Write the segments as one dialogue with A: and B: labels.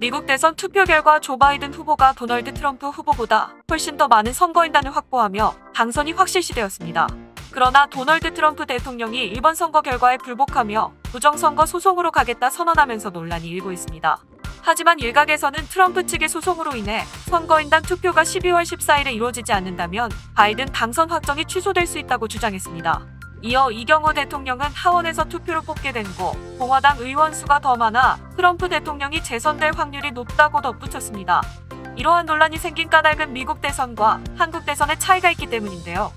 A: 미국 대선 투표 결과 조 바이든 후보가 도널드 트럼프 후보보다 훨씬 더 많은 선거인단을 확보하며 당선이 확실시되었습니다. 그러나 도널드 트럼프 대통령이 이번 선거 결과에 불복하며 부정선거 소송으로 가겠다 선언하면서 논란이 일고 있습니다. 하지만 일각에서는 트럼프 측의 소송으로 인해 선거인단 투표가 12월 14일에 이루어지지 않는다면 바이든 당선 확정이 취소될 수 있다고 주장했습니다. 이어 이경호 대통령은 하원에서 투표를 뽑게 된 고 공화당 의원 수가 더 많아 트럼프 대통령이 재선될 확률이 높다고 덧붙였습니다. 이러한 논란이 생긴 까닭은 미국 대선과 한국 대선의 차이가 있기 때문인데요.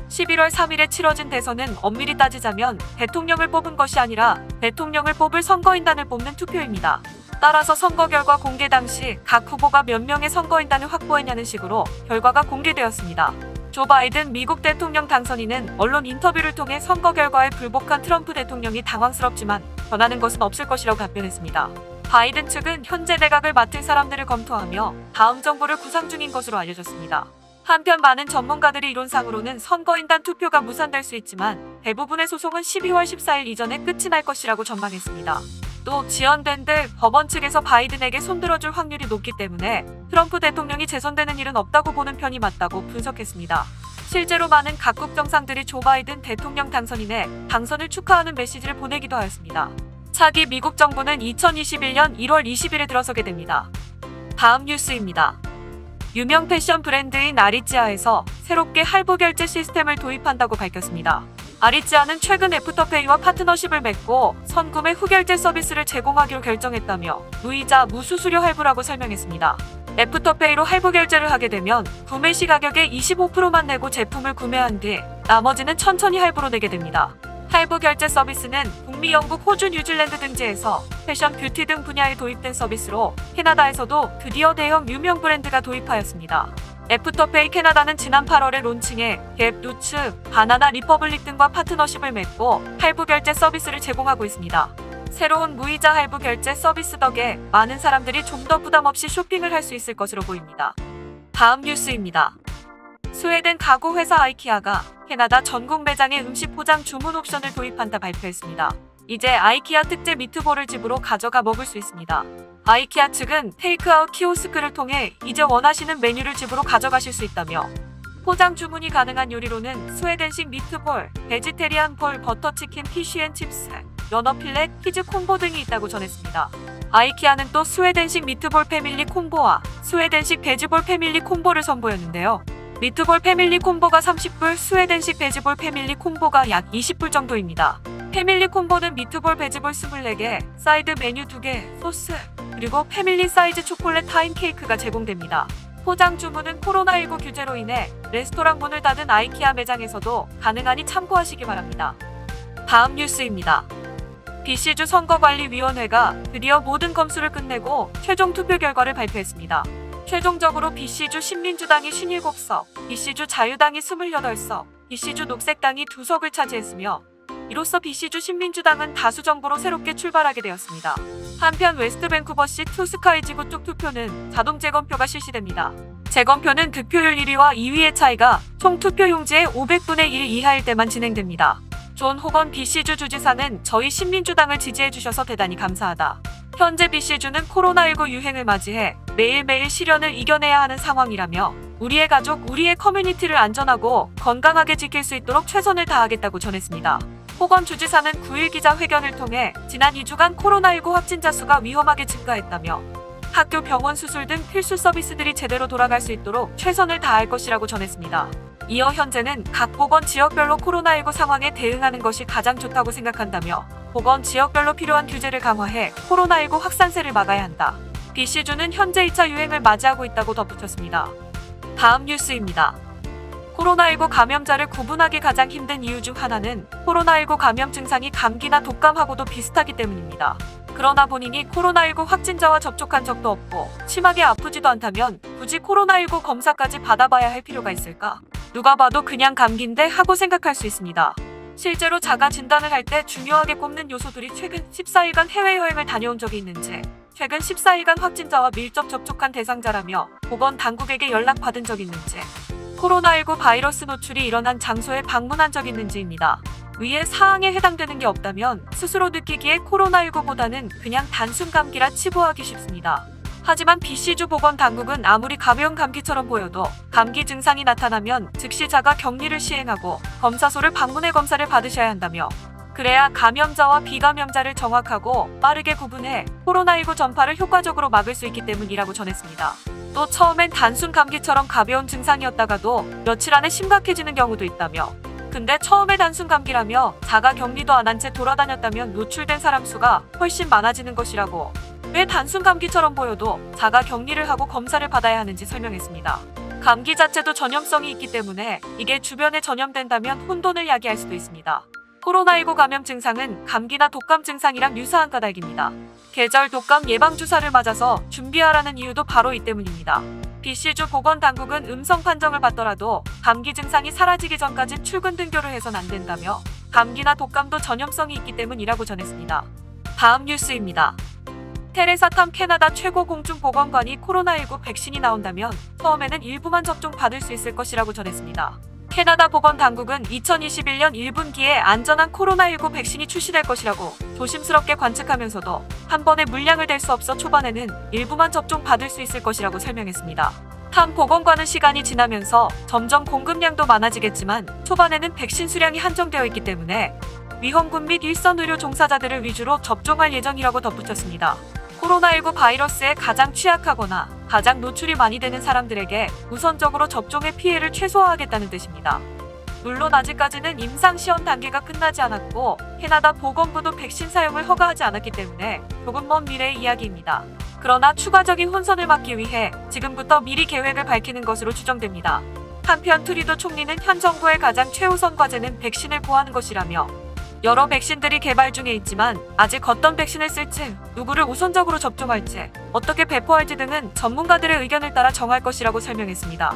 A: 11월 3일에 치러진 대선은 엄밀히 따지자면 대통령을 뽑은 것이 아니라 대통령을 뽑을 선거인단을 뽑는 투표입니다. 따라서 선거 결과 공개 당시 각 후보가 몇 명의 선거인단을 확보했냐는 식으로 결과가 공개되었습니다. 조 바이든 미국 대통령 당선인은 언론 인터뷰를 통해 선거 결과에 불복한 트럼프 대통령이 당황스럽지만 변하는 것은 없을 것이라고 답변했습니다. 바이든 측은 현재 내각을 맡을 사람들을 검토하며 다음 정부를 구상 중인 것으로 알려졌습니다. 한편 많은 전문가들이 이론상으로는 선거인단 투표가 무산될 수 있지만 대부분의 소송은 12월 14일 이전에 끝이 날 것이라고 전망했습니다. 또 지연된들 법원 측에서 바이든에게 손들어줄 확률이 높기 때문에 트럼프 대통령이 재선되는 일은 없다고 보는 편이 맞다고 분석했습니다. 실제로 많은 각국 정상들이 조 바이든 대통령 당선인의 당선을 축하하는 메시지를 보내기도 하였습니다. 차기 미국 정부는 2021년 1월 20일에 들어서게 됩니다. 다음 뉴스입니다. 유명 패션 브랜드인 아리찌아에서 새롭게 할부 결제 시스템을 도입한다고 밝혔습니다. 아리찌아는 최근 애프터페이와 파트너십을 맺고 선구매 후결제 서비스를 제공하기로 결정했다며 무이자 무수수료 할부라고 설명했습니다. 애프터페이로 할부 결제를 하게 되면 구매 시 가격의 25%만 내고 제품을 구매한 뒤 나머지는 천천히 할부로 내게 됩니다. 할부 결제 서비스는 북미, 영국, 호주, 뉴질랜드 등지에서 패션, 뷰티 등 분야에 도입된 서비스로 캐나다에서도 드디어 대형 유명 브랜드가 도입하였습니다. 애프터페이 캐나다는 지난 8월에 론칭해 갭, 누츠, 바나나 리퍼블릭 등과 파트너십을 맺고 할부 결제 서비스를 제공하고 있습니다. 새로운 무이자 할부 결제 서비스 덕에 많은 사람들이 좀 더 부담 없이 쇼핑을 할 수 있을 것으로 보입니다. 다음 뉴스입니다. 스웨덴 가구 회사 아이키아가 캐나다 전국 매장에 음식 포장 주문 옵션을 도입한다 발표했습니다. 이제 아이키아 특제 미트볼을 집으로 가져가 먹을 수 있습니다. 아이키아 측은 테이크아웃 키오스크를 통해 이제 원하시는 메뉴를 집으로 가져가실 수 있다며 포장 주문이 가능한 요리로는 스웨덴식 미트볼, 베지테리안 볼, 버터치킨, 피쉬앤칩스, 연어 필렛, 치즈 콤보 등이 있다고 전했습니다. 아이키아는 또 스웨덴식 미트볼 패밀리 콤보와 스웨덴식 베지볼 패밀리 콤보를 선보였는데요. 미트볼 패밀리 콤보가 30불, 스웨덴식 베지볼 패밀리 콤보가 약 20불 정도입니다. 패밀리 콤보는 미트볼, 베지볼 24개, 사이드 메뉴 2개, 소스, 그리고 패밀리 사이즈 초콜릿 타임 케이크가 제공됩니다. 포장 주문은 코로나19 규제로 인해 레스토랑 문을 닫은 아이키아 매장에서도 가능하니 참고하시기 바랍니다. 다음 뉴스입니다. BC주 선거관리위원회가 드디어 모든 검수를 끝내고 최종 투표 결과를 발표했습니다. 최종적으로 BC주 신민주당이 57석, BC주 자유당이 28석, BC주 녹색당이 2석을 차지했으며 이로써 BC주 신민주당은 다수 정부로 새롭게 출발하게 되었습니다. 한편 웨스트 밴쿠버시 투스카이 지구 쪽 투표는 자동 재검표가 실시됩니다. 재검표는 득표율 1위와 2위의 차이가 총 투표용지의 500분의 1 이하일 때만 진행됩니다. 존 호건 BC주 주지사는 저희 신민주당을 지지해주셔서 대단히 감사하다. 현재 BC주는 코로나19 유행을 맞이해 매일매일 시련을 이겨내야 하는 상황이라며 우리의 가족, 우리의 커뮤니티를 안전하고 건강하게 지킬 수 있도록 최선을 다하겠다고 전했습니다. 호건 주지사는 9일 기자회견을 통해 지난 2주간 코로나19 확진자 수가 위험하게 증가했다며 학교, 병원, 수술 등 필수 서비스들이 제대로 돌아갈 수 있도록 최선을 다할 것이라고 전했습니다. 이어 현재는 각 보건 지역별로 코로나19 상황에 대응하는 것이 가장 좋다고 생각한다며 보건 지역별로 필요한 규제를 강화해 코로나19 확산세를 막아야 한다. BC주는 현재 2차 유행을 맞이하고 있다고 덧붙였습니다. 다음 뉴스입니다. 코로나19 감염자를 구분하기 가장 힘든 이유 중 하나는 코로나19 감염 증상이 감기나 독감하고도 비슷하기 때문입니다. 그러나 본인이 코로나19 확진자와 접촉한 적도 없고 심하게 아프지도 않다면 굳이 코로나19 검사까지 받아봐야 할 필요가 있을까? 누가 봐도 그냥 감기인데 하고 생각할 수 있습니다. 실제로 자가 진단을 할 때 중요하게 꼽는 요소들이 최근 14일간 해외여행을 다녀온 적이 있는지, 최근 14일간 확진자와 밀접 접촉한 대상자라며 보건 당국에게 연락받은 적 있는지, 코로나19 바이러스 노출이 일어난 장소에 방문한 적 있는지입니다. 위의 사항에 해당되는 게 없다면 스스로 느끼기에 코로나19보다는 그냥 단순 감기라 치부하기 쉽습니다. 하지만 BC주 보건당국은 아무리 가벼운 감기처럼 보여도 감기 증상이 나타나면 즉시 자가 격리를 시행하고 검사소를 방문해 검사를 받으셔야 한다며, 그래야 감염자와 비감염자를 정확하고 빠르게 구분해 코로나19 전파를 효과적으로 막을 수 있기 때문이라고 전했습니다. 또 처음엔 단순 감기처럼 가벼운 증상이었다가도 며칠 안에 심각해지는 경우도 있다며, 근데 처음에 단순 감기라며 자가 격리도 안 한 채 돌아다녔다면 노출된 사람 수가 훨씬 많아지는 것이라고, 왜 단순 감기처럼 보여도 자가 격리를 하고 검사를 받아야 하는지 설명했습니다. 감기 자체도 전염성이 있기 때문에 이게 주변에 전염된다면 혼돈을 야기할 수도 있습니다. 코로나19 감염 증상은 감기나 독감 증상이랑 유사한 까닭입니다. 계절 독감 예방주사를 맞아서 준비하라는 이유도 바로 이 때문입니다. BC주 보건당국은 음성 판정을 받더라도 감기 증상이 사라지기 전까진 출근 등교를 해선 안 된다며, 감기나 독감도 전염성이 있기 때문이라고 전했습니다. 다음 뉴스입니다. 테레사탐 캐나다 최고 공중보건관이 코로나19 백신이 나온다면 처음에는 일부만 접종 받을 수 있을 것이라고 전했습니다. 캐나다 보건당국은 2021년 1분기에 안전한 코로나19 백신이 출시될 것이라고 조심스럽게 관측하면서도 한 번에 물량을 댈 수 없어 초반에는 일부만 접종 받을 수 있을 것이라고 설명했습니다. 탐 보건관은 시간이 지나면서 점점 공급량도 많아지겠지만 초반에는 백신 수량이 한정되어 있기 때문에 위험군 및 일선 의료 종사자들을 위주로 접종할 예정이라고 덧붙였습니다. 코로나19 바이러스에 가장 취약하거나 가장 노출이 많이 되는 사람들에게 우선적으로 접종의 피해를 최소화하겠다는 뜻입니다. 물론 아직까지는 임상시험 단계가 끝나지 않았고 캐나다 보건부도 백신 사용을 허가하지 않았기 때문에 조금 먼 미래의 이야기입니다. 그러나 추가적인 혼선을 막기 위해 지금부터 미리 계획을 밝히는 것으로 추정됩니다. 한편 트루도 총리는 현 정부의 가장 최우선 과제는 백신을 구하는 것이라며, 여러 백신들이 개발 중에 있지만 아직 어떤 백신을 쓸지, 누구를 우선적으로 접종할지, 어떻게 배포할지 등은 전문가들의 의견을 따라 정할 것이라고 설명했습니다.